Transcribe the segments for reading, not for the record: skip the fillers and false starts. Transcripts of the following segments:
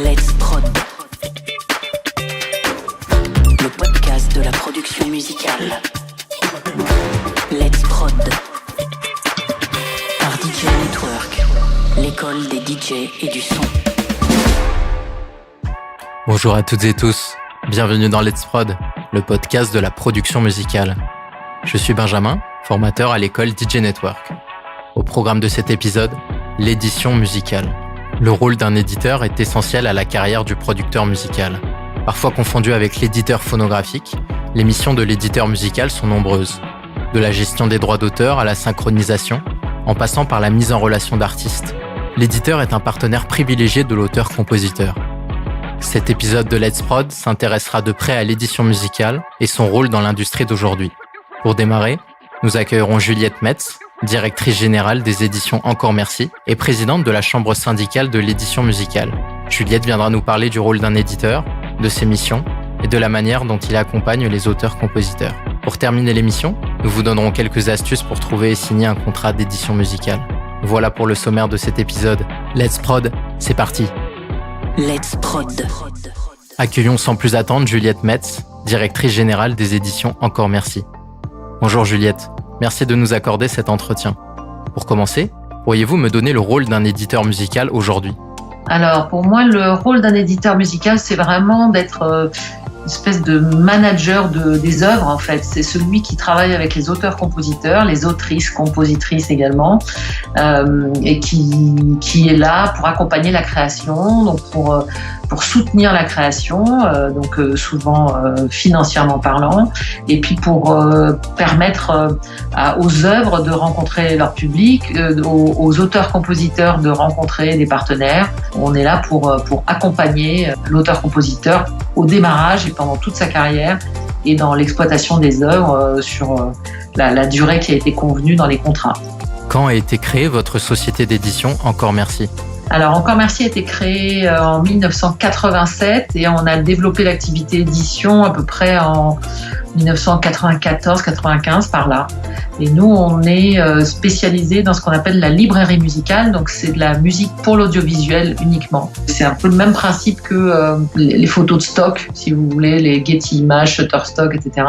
Let's Prod, le podcast de la production musicale. Let's Prod, par DJ Network, l'école des DJ et du son. Bonjour à toutes et tous, bienvenue dans Let's Prod, le podcast de la production musicale. Je suis Benjamin, formateur à l'école DJ Network. Au programme de cet épisode, l'édition musicale. Le rôle d'un éditeur est essentiel à la carrière du producteur musical. Parfois confondu avec l'éditeur phonographique, les missions de l'éditeur musical sont nombreuses. De la gestion des droits d'auteur à la synchronisation, en passant par la mise en relation d'artistes. L'éditeur est un partenaire privilégié de l'auteur-compositeur. Cet épisode de Let's Prod s'intéressera de près à l'édition musicale et son rôle dans l'industrie d'aujourd'hui. Pour démarrer, nous accueillerons Juliette Metz, directrice générale des éditions Encore Merci et présidente de la chambre syndicale de l'édition musicale. Juliette viendra nous parler du rôle d'un éditeur, de ses missions et de la manière dont il accompagne les auteurs-compositeurs. Pour terminer l'émission, nous vous donnerons quelques astuces pour trouver et signer un contrat d'édition musicale. Voilà pour le sommaire de cet épisode. Let's Prod, c'est parti. Let's Prod. Accueillons sans plus attendre Juliette Metz, directrice générale des éditions Encore Merci. Bonjour Juliette, merci de nous accorder cet entretien. Pour commencer, pourriez-vous me donner le rôle d'un éditeur musical aujourd'hui ? Alors pour moi, le rôle d'un éditeur musical, c'est vraiment d'être une espèce de manager des œuvres en fait. C'est celui qui travaille avec les auteurs-compositeurs, les autrices, compositrices également, et qui est là pour accompagner la création, donc pour soutenir la création, souvent financièrement parlant, et puis pour permettre aux œuvres de rencontrer leur public, aux auteurs-compositeurs de rencontrer des partenaires. On est là pour accompagner l'auteur-compositeur au démarrage et pendant toute sa carrière et dans l'exploitation des œuvres sur la durée qui a été convenue dans les contrats. Quand a été créée votre société d'édition Encore Merci ? Alors, Encore Merci a été créé en 1987 et on a développé l'activité édition à peu près en 1994-95 par là. Et nous, on est spécialisé dans ce qu'on appelle la librairie musicale, donc c'est de la musique pour l'audiovisuel uniquement. C'est un peu le même principe que les photos de stock, si vous voulez, les Getty Images, Shutterstock, etc.,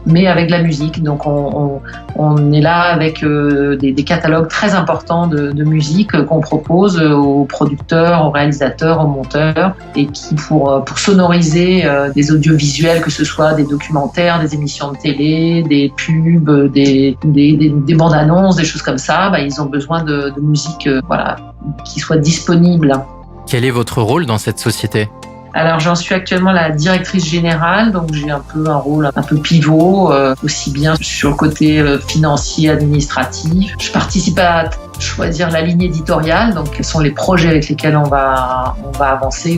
mais avec de la musique. Donc on est là avec des catalogues très importants de musique qu'on propose aux producteurs, aux réalisateurs, aux monteurs, et qui pour sonoriser des audiovisuels, que ce soit des documentaires, des émissions de télé, des pubs, des bandes annonces, des choses comme ça, ils ont besoin de musique qui soit disponible. Quel est votre rôle dans cette société ? Alors j'en suis actuellement la directrice générale, donc j'ai un peu un rôle un peu pivot, aussi bien sur le côté financier, administratif. Je participe à choisir la ligne éditoriale, donc quels sont les projets avec lesquels on va avancer,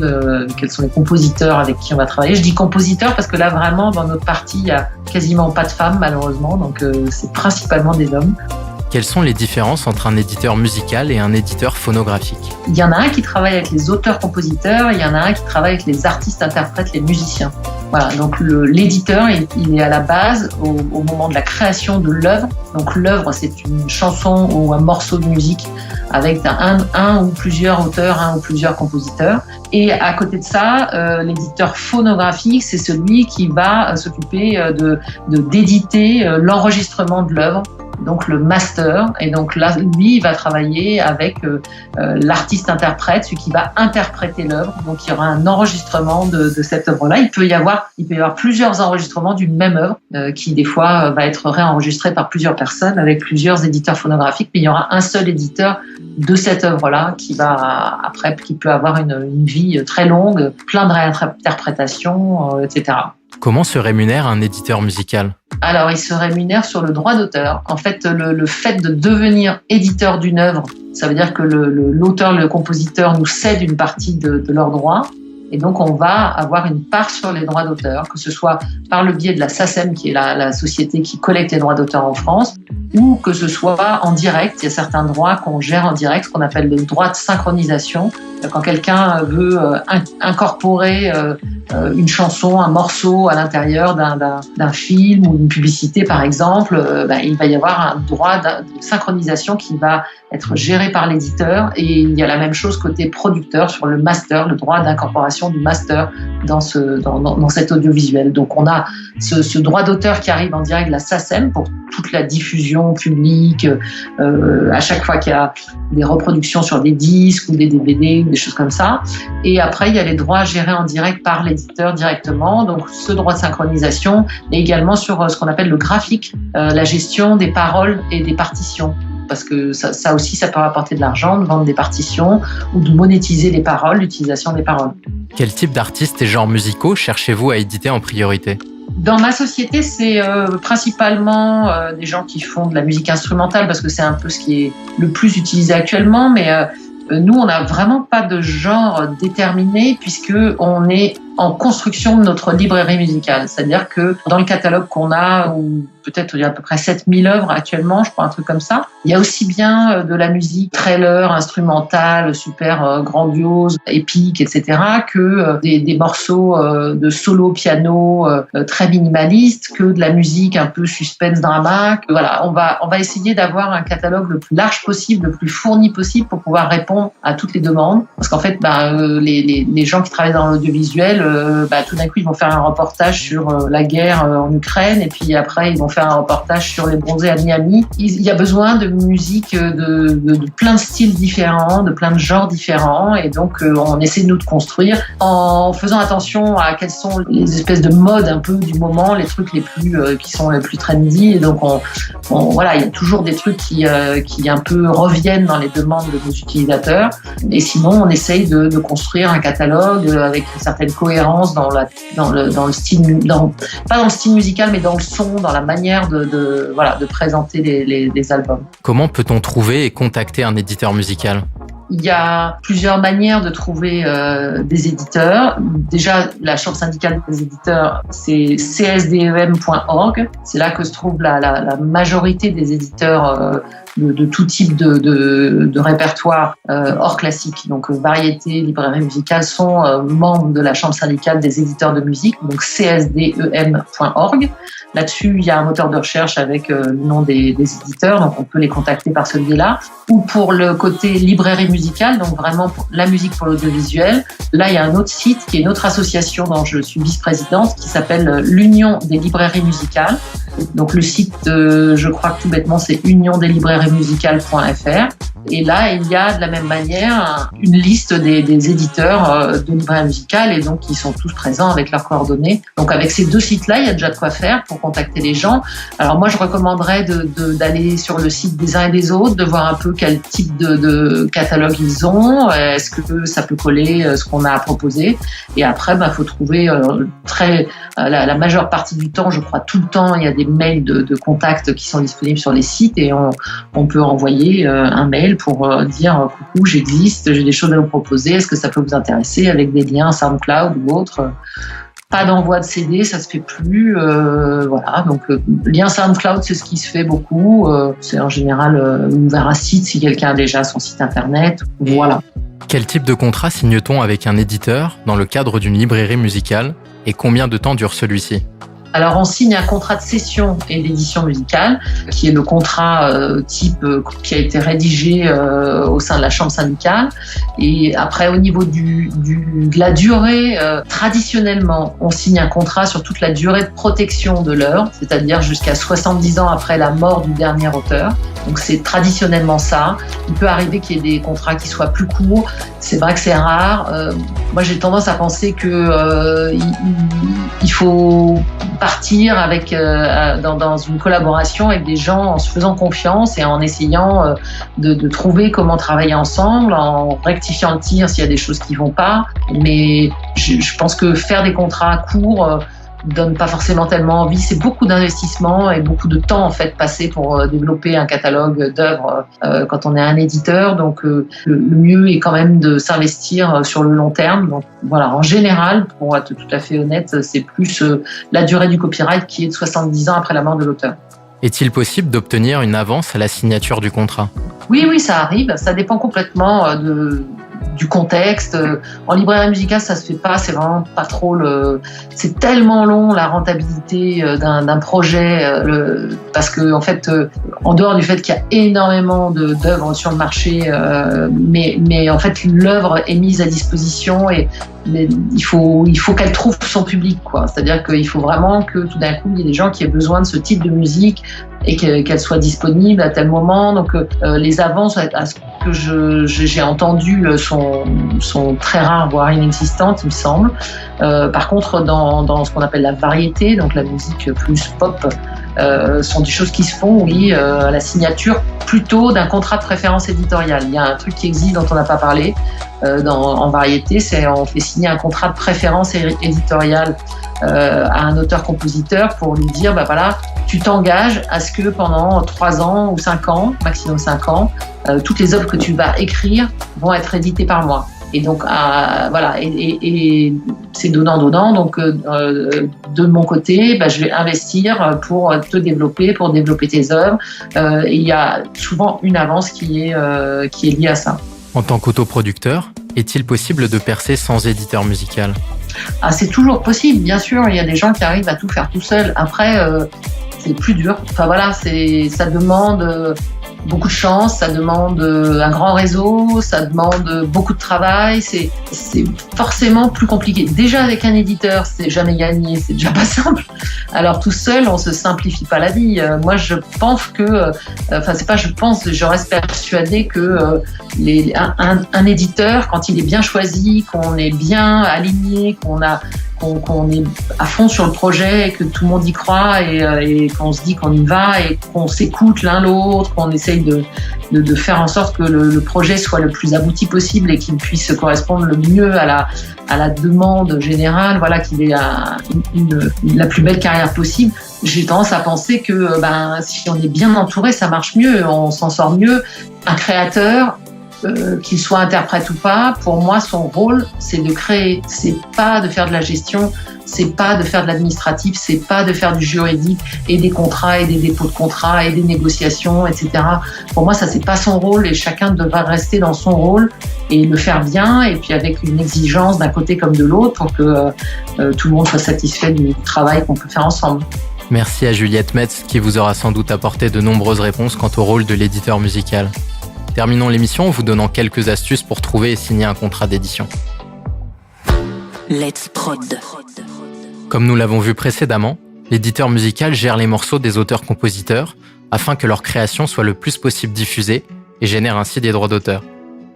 quels sont les compositeurs avec qui on va travailler. Je dis compositeurs parce que là vraiment dans notre partie il y a quasiment pas de femmes malheureusement, donc c'est principalement des hommes. Quelles sont les différences entre un éditeur musical et un éditeur phonographique ? Il y en a un qui travaille avec les auteurs-compositeurs, il y en a un qui travaille avec les artistes-interprètes, les musiciens. Voilà, donc l'éditeur, il est à la base au moment de la création de l'œuvre. Donc l'œuvre, c'est une chanson ou un morceau de musique avec un ou plusieurs auteurs, un ou plusieurs compositeurs. Et à côté de ça, l'éditeur phonographique, c'est celui qui va s'occuper d'éditer l'enregistrement de l'œuvre, donc le master. Et donc là, lui, il va travailler avec l'artiste interprète, celui qui va interpréter l'œuvre. Donc il y aura un enregistrement de cette œuvre-là. Il peut y avoir plusieurs enregistrements d'une même œuvre qui des fois va être réenregistrée par plusieurs personnes avec plusieurs éditeurs phonographiques, mais il y aura un seul éditeur de cette œuvre-là qui peut avoir une vie très longue, plein de réinterprétations, etc. Comment se rémunère un éditeur musical ? Alors, il se rémunère sur le droit d'auteur. En fait, le fait de devenir éditeur d'une œuvre, ça veut dire que l'auteur, le compositeur nous cède une partie de leurs droits. Et donc, on va avoir une part sur les droits d'auteur, que ce soit par le biais de la SACEM, qui est la société qui collecte les droits d'auteur en France, ou que ce soit en direct. Il y a certains droits qu'on gère en direct, ce qu'on appelle le droit de synchronisation. Quand quelqu'un veut incorporer une chanson, un morceau à l'intérieur d'un film ou d'une publicité par exemple, il va y avoir un droit de synchronisation qui va être géré par l'éditeur, et il y a la même chose côté producteur sur le master, le droit d'incorporation du master dans cet audiovisuel. Donc on a ce droit d'auteur qui arrive en direct de la SACEM pour toute la diffusion publique, à chaque fois qu'il y a des reproductions sur des disques ou des DVD, des choses comme ça. Et après, il y a les droits gérés en direct par l'éditeur directement. Donc ce droit de synchronisation est également sur ce qu'on appelle le graphique, la gestion des paroles et des partitions. Parce que ça aussi, ça peut rapporter de l'argent, de vendre des partitions ou de monétiser les paroles, l'utilisation des paroles. Quel type d'artistes et genres musicaux cherchez-vous à éditer en priorité ? Dans ma société, c'est principalement des gens qui font de la musique instrumentale parce que c'est un peu ce qui est le plus utilisé actuellement. Mais nous, on n'a vraiment pas de genre déterminé puisque on est en construction de notre librairie musicale. C'est-à-dire que dans le catalogue qu'on a, où peut-être il y a à peu près 7000 œuvres actuellement, je crois, un truc comme ça, il y a aussi bien de la musique trailer, instrumentale, super grandiose, épique, etc., que des morceaux de solo piano très minimalistes, que de la musique un peu suspense drama. Voilà, on va essayer d'avoir un catalogue le plus large possible, le plus fourni possible pour pouvoir répondre à toutes les demandes. Parce qu'en fait, les gens qui travaillent dans l'audiovisuel, tout d'un coup, ils vont faire un reportage sur la guerre en Ukraine, et puis après, ils vont faire un reportage sur les bronzés à Miami. Il y a besoin de musique de plein de styles différents, de plein de genres différents, et donc on essaie de nous construire en faisant attention à quelles sont les espèces de modes un peu du moment, les trucs qui sont les plus trendy, et donc voilà, il y a toujours des trucs qui un peu reviennent dans les demandes de nos utilisateurs, et sinon on essaye de construire un catalogue avec une certaine cohérence dans le style, pas dans le style musical, mais dans le son, dans la manière de présenter les albums. Comment peut-on trouver et contacter un éditeur musical ? Il y a plusieurs manières de trouver des éditeurs. Déjà, la Chambre syndicale des éditeurs, c'est csdem.org. C'est là que se trouve la majorité des éditeurs de tout type de répertoire hors classique. Donc variété, librairie musicale sont membres de la Chambre syndicale des éditeurs de musique, donc csdem.org. Là-dessus, il y a un moteur de recherche avec le nom des éditeurs, donc on peut les contacter par ce biais-là. Ou pour le côté librairie musicale, donc vraiment la musique pour l'audiovisuel, là, il y a un autre site qui est une autre association dont je suis vice-présidente qui s'appelle l'Union des librairies musicales. Donc le site, je crois que tout bêtement, c'est uniondeslibrairiemusicales.fr. Et là, il y a de la même manière une liste des éditeurs de librairies musicales, et donc ils sont tous présents avec leurs coordonnées. Donc avec ces deux sites-là, il y a déjà de quoi faire pour contacter les gens. Alors moi, je recommanderais d'aller sur le site des uns et des autres, de voir un peu quel type de catalogue ils ont, est-ce que ça peut coller ce qu'on a à proposer. Et après, faut trouver la majeure partie du temps, je crois tout le temps, il y a des mails de contact qui sont disponibles sur les sites, et on peut envoyer un mail pour dire coucou, j'existe, j'ai des choses à vous proposer, est-ce que ça peut vous intéresser, avec des liens SoundCloud ou autre. Pas d'envoi de CD, ça se fait plus. Voilà, donc lien SoundCloud, c'est ce qui se fait beaucoup. C'est en général ouvert un site si quelqu'un a déjà son site internet. Voilà. Quel type de contrat signe-t-on avec un éditeur dans le cadre d'une librairie musicale, et combien de temps dure celui-ci ? Alors, on signe un contrat de cession et d'édition musicale, qui est le contrat type qui a été rédigé au sein de la Chambre syndicale. Et après, au niveau de la durée, traditionnellement, on signe un contrat sur toute la durée de protection de l'œuvre, c'est-à-dire jusqu'à 70 ans après la mort du dernier auteur. Donc, c'est traditionnellement ça. Il peut arriver qu'il y ait des contrats qui soient plus courts. C'est vrai que c'est rare. Moi, j'ai tendance à penser que il faut partir avec dans une collaboration avec des gens en se faisant confiance et en essayant de trouver comment travailler ensemble, en rectifiant le tir s'il y a des choses qui vont pas. Mais je pense que faire des contrats courts donne pas forcément tellement envie. C'est beaucoup d'investissement et beaucoup de temps en fait passé pour développer un catalogue d'œuvres quand on est un éditeur. Donc le mieux est quand même de s'investir sur le long terme. Donc voilà, en général, pour être tout à fait honnête, c'est plus la durée du copyright qui est de 70 ans après la mort de l'auteur. Est-il possible d'obtenir une avance à la signature du contrat ? Oui, ça arrive. Ça dépend complètement du contexte. En librairie musicale, ça se fait pas, c'est vraiment pas trop c'est tellement long la rentabilité d'un projet, parce que en fait, en dehors du fait qu'il y a énormément d'œuvres sur le marché, mais en fait l'œuvre est mise à disposition mais il faut qu'elle trouve son public, quoi. C'est-à-dire qu'il faut vraiment que tout d'un coup il y ait des gens qui aient besoin de ce type de musique et qu'elle soit disponible à tel moment. Donc les avances, à ce que j'ai entendu, sont très rares, voire inexistantes, il me semble. Par contre, dans ce qu'on appelle la variété, donc la musique plus pop, sont des choses qui se font, oui, à la signature plutôt d'un contrat de préférence éditoriale. Il y a un truc qui existe dont on n'a pas parlé en variété, c'est on fait signer un contrat de préférence éditoriale à un auteur-compositeur pour lui dire, voilà, tu t'engages à ce que pendant 3 ans ou 5 ans, maximum 5 ans, toutes les œuvres que tu vas écrire vont être éditées par moi. Et donc, voilà, et c'est donnant. Donc, de mon côté, je vais investir pour te développer, pour développer tes œuvres. Et il y a souvent une avance qui est liée à ça. En tant qu'autoproducteur, est-il possible de percer sans éditeur musical ? C'est toujours possible, bien sûr. Il y a des gens qui arrivent à tout faire tout seul. Après, c'est plus dur. Enfin voilà, ça demande beaucoup de chance, ça demande un grand réseau, ça demande beaucoup de travail, c'est forcément plus compliqué. Déjà avec un éditeur, c'est jamais gagné, c'est déjà pas simple. Alors tout seul, on se simplifie pas la vie. Moi, je pense que, je reste persuadée que un éditeur, quand il est bien choisi, qu'on est bien aligné, qu'on est à fond sur le projet, que tout le monde y croit et qu'on se dit qu'on y va et qu'on s'écoute l'un l'autre, qu'on essaye de faire en sorte que le projet soit le plus abouti possible et qu'il puisse correspondre le mieux à la demande générale, voilà, qu'il ait la plus belle carrière possible. J'ai tendance à penser que si on est bien entouré, ça marche mieux, on s'en sort mieux. Un créateur, qu'il soit interprète ou pas, pour moi, son rôle, c'est de créer. C'est pas de faire de la gestion, c'est pas de faire de l'administratif, c'est pas de faire du juridique et des contrats et des dépôts de contrats et des négociations, etc. Pour moi, ça, c'est pas son rôle et chacun devra rester dans son rôle et le faire bien et puis avec une exigence d'un côté comme de l'autre pour que tout le monde soit satisfait du travail qu'on peut faire ensemble. Merci à Juliette Metz qui vous aura sans doute apporté de nombreuses réponses quant au rôle de l'éditeur musical. Terminons l'émission en vous donnant quelques astuces pour trouver et signer un contrat d'édition. Let's Prod. Comme nous l'avons vu précédemment, l'éditeur musical gère les morceaux des auteurs-compositeurs afin que leur création soit le plus possible diffusée et génère ainsi des droits d'auteur.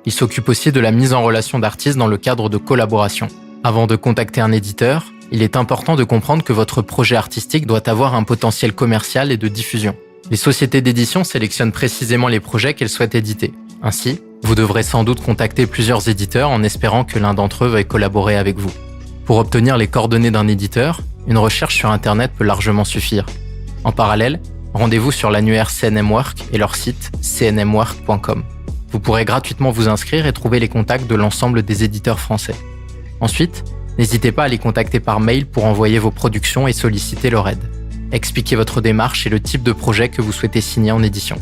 Il s'occupe aussi de la mise en relation d'artistes dans le cadre de collaboration. Avant de contacter un éditeur, il est important de comprendre que votre projet artistique doit avoir un potentiel commercial et de diffusion. Les sociétés d'édition sélectionnent précisément les projets qu'elles souhaitent éditer. Ainsi, vous devrez sans doute contacter plusieurs éditeurs en espérant que l'un d'entre eux veuille collaborer avec vous. Pour obtenir les coordonnées d'un éditeur, une recherche sur Internet peut largement suffire. En parallèle, rendez-vous sur l'annuaire CNM Work et leur site cnmwork.com. Vous pourrez gratuitement vous inscrire et trouver les contacts de l'ensemble des éditeurs français. Ensuite, n'hésitez pas à les contacter par mail pour envoyer vos productions et solliciter leur aide. Expliquez votre démarche et le type de projet que vous souhaitez signer en édition.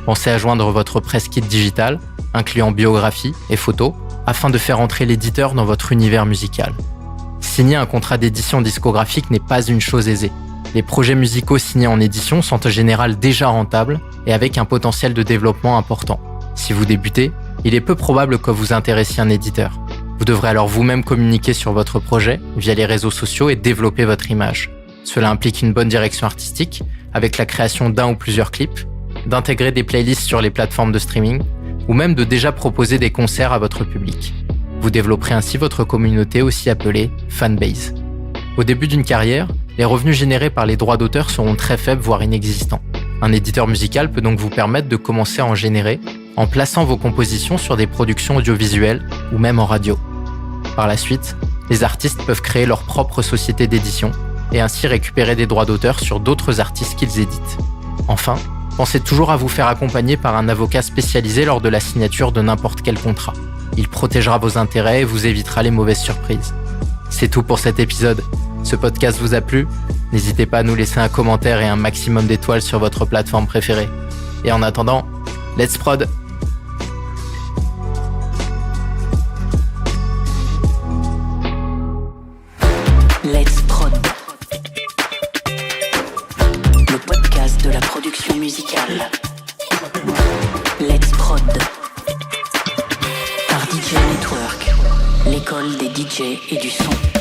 Pensez à joindre votre press kit digital, incluant biographie et photos, afin de faire entrer l'éditeur dans votre univers musical. Signer un contrat d'édition discographique n'est pas une chose aisée. Les projets musicaux signés en édition sont en général déjà rentables et avec un potentiel de développement important. Si vous débutez, il est peu probable que vous intéressiez un éditeur. Vous devrez alors vous-même communiquer sur votre projet via les réseaux sociaux et développer votre image. Cela implique une bonne direction artistique, avec la création d'un ou plusieurs clips, d'intégrer des playlists sur les plateformes de streaming, ou même de déjà proposer des concerts à votre public. Vous développerez ainsi votre communauté aussi appelée fanbase. Au début d'une carrière, les revenus générés par les droits d'auteur seront très faibles, voire inexistants. Un éditeur musical peut donc vous permettre de commencer à en générer en plaçant vos compositions sur des productions audiovisuelles ou même en radio. Par la suite, les artistes peuvent créer leur propre société d'édition et ainsi récupérer des droits d'auteur sur d'autres artistes qu'ils éditent. Enfin, pensez toujours à vous faire accompagner par un avocat spécialisé lors de la signature de n'importe quel contrat. Il protégera vos intérêts et vous évitera les mauvaises surprises. C'est tout pour cet épisode. Ce podcast vous a plu ? N'hésitez pas à nous laisser un commentaire et un maximum d'étoiles sur votre plateforme préférée. Et en attendant, let's prod! DJ et du son.